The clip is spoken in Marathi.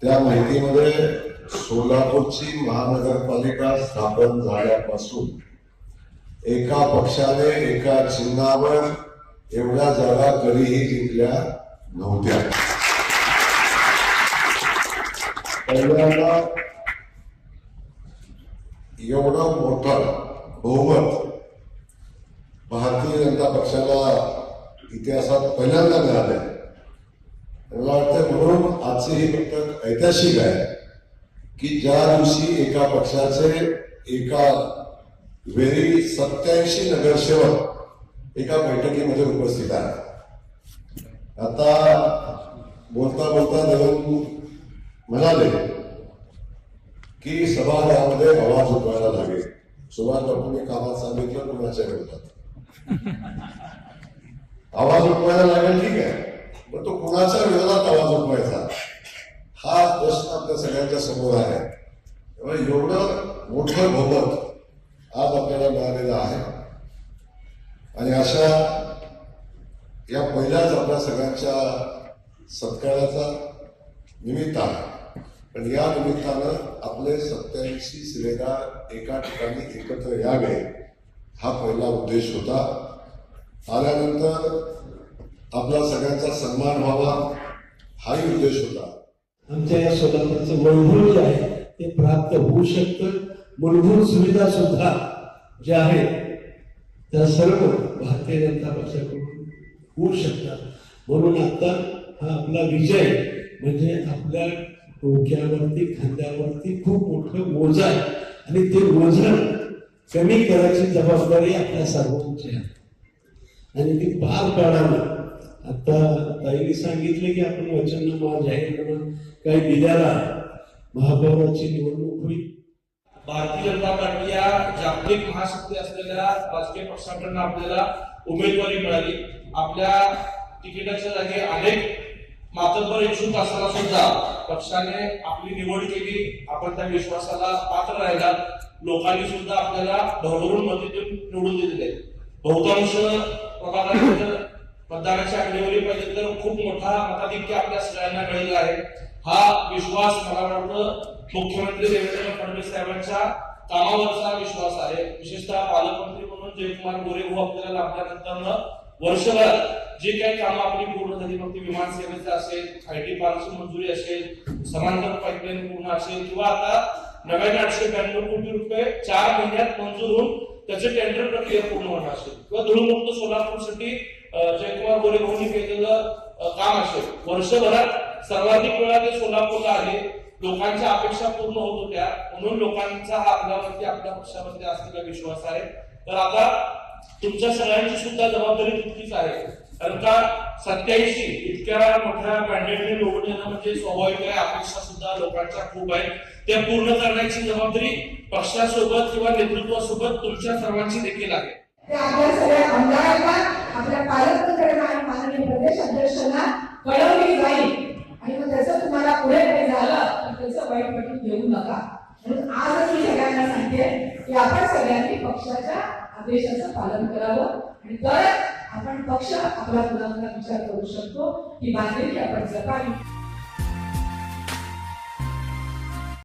त्या माहितीमध्ये सोलापूरची महानगरपालिका स्थापन झाल्यापासून एका पक्षाने एका चिन्हावर एवढ्या जागा कधीही जिंकल्या नव्हत्या. पहिल्यांदा एवढं मोठं बहुमत भारतीय जनता पक्षाला इतिहासात पहिल्यांदा मिळालंय. मला वाटतं म्हणून आजची ही बैठक ऐतिहासिक आहे की ज्या दिवशी एका पक्षाचे एका वेळी 87 नगरसेवक एका बैठकीमध्ये उपस्थित आहेत. आता बोलता बोलता देवेंद्र म्हणाले की सभागृहामध्ये आवाज उठवायला लागेल. सुभाष बाबूंनी कामात सांगितलं कोणाच्या विरोधात आवाज उठवायला लागेल, ठीक आहे, पण तो कोणाच्या विरोधात आवाज उठवायचा हा प्रश्न आपल्या सगळ्यांच्या समोर आहे. एवढं मोठं बहुमत आज आपल्याला मिळालेलं आहे आणि अशा या पहिल्याच आपल्या सगळ्यांच्या सत्काराचा निमित्त आहे. पण या निमित्तानं आपले 87 शिलेदार एका ठिकाणी एकत्र यावे हा पहिला उद्देश होता. आल्यानंतर आपला सगळ्यांचा सन्मान व्हावा हाही उद्देश होता. आमच्या या सोलापूरचं मूलभूत जे आहे ते प्राप्त होऊ शकतं. मूलभूत सुविधा सुद्धा ज्या आहेत त्या सर्व भारतीय जनता पक्षाकडून होऊ शकतात. म्हणून आता हा आपला विजय म्हणजे आपल्या डोक्यावरती खांद्यावरती खूप मोठं ओझं आहे आणि ते ओझं कमी करायची जबाबदारी आपल्या सर्वांची आहे आणि ती पार पाडावी. आता ताईने सांगितले की आपण वचननामा जाहीरनामा काही दिल्याला महापौराची निवडणूक होईल. भारतीय जनता पार्टी या जागतिक महाशक्ती असलेल्या राजकीय पक्षाकडून आपल्याला उमेदवारी मिळाली. आपल्या तिकिटाच्या जागी अनेक मातब्बर इच्छुक असताना सुद्धा पक्षाने आपली निवड केली. आपण त्या विश्वासाला पात्र राहिला. लोकांनी सुद्धा आपल्याला भरभरून मतातून निवडून दिलेले. बहुतांश प्रभागांमध्ये मतदानाची आकडेवारी पाहिजे तर खूप मोठा मताधिक्य आपल्या सगळ्यांना मिळालेला आहे. हा विश्वास मला वाटतं मुख्यमंत्री देवेंद्र फडणवीस साहेबांच्या कामावरचा विश्वास आहे. विशेषतः पालकमंत्री म्हणून जयकुमार गोरे भाऊ आपल्याला लाभल्यानंतर वर्षभरात जे काही कामं आपली पूर्ण झाली, मग ती विमान सेवेचं असेल, IT पार्कची मंजुरी असेल, समांतर पाईपलाईन पूर्ण असेल किंवा आता नव्याने 892 कोटी रुपये 4 महिन्यात मंजूर होऊन त्याचे टेंडर प्रक्रिया पूर्ण होणं असेल किंवा धुळमुक्त सोलापूरसाठी जयकुमार गोरे भाऊंनी केलेलं काम असेल. वर्षभरात सर्वाधिक वेळा ते सोलापूरला आले. लोकांच्या अपेक्षा पूर्ण होत होत्या म्हणून लोकांचा हा आपल्यावरती आपल्या पक्षावरती असलेला विश्वास आहे. तर आता तुमच्या सगळ्यांची सुद्धा जबाबदारी तितकीच आहे. कारण का 87 इतक्या मोठ्या मॅन्डेटने निवडून येणं म्हणजे स्वाभाविक आहे. अपेक्षा सुद्धा लोकांच्या खूप आहेत. त्या पूर्ण करण्याची जबाबदारी पक्षासोबत किंवा नेतृत्वासोबत तुमच्या सर्वांची देखील आहे. आपल्या सगळ्या आमदारांना आपल्या पालकमंत्र्यांना आणि माननीय प्रदेश अध्यक्षांना कळवली जाईल आणि मग त्याचं तुम्हाला पुढे काही झालं तर त्याचं वाईट वाटून घेऊ नका. म्हणून आजच मी सगळ्यांना सांगते की आपण सगळ्यांनी पक्षाच्या आदेशाचं पालन करावं आणि तर आपण पक्ष आपला पुन्हा विचार करू शकतो ही बांधिलकी आपण जपावी.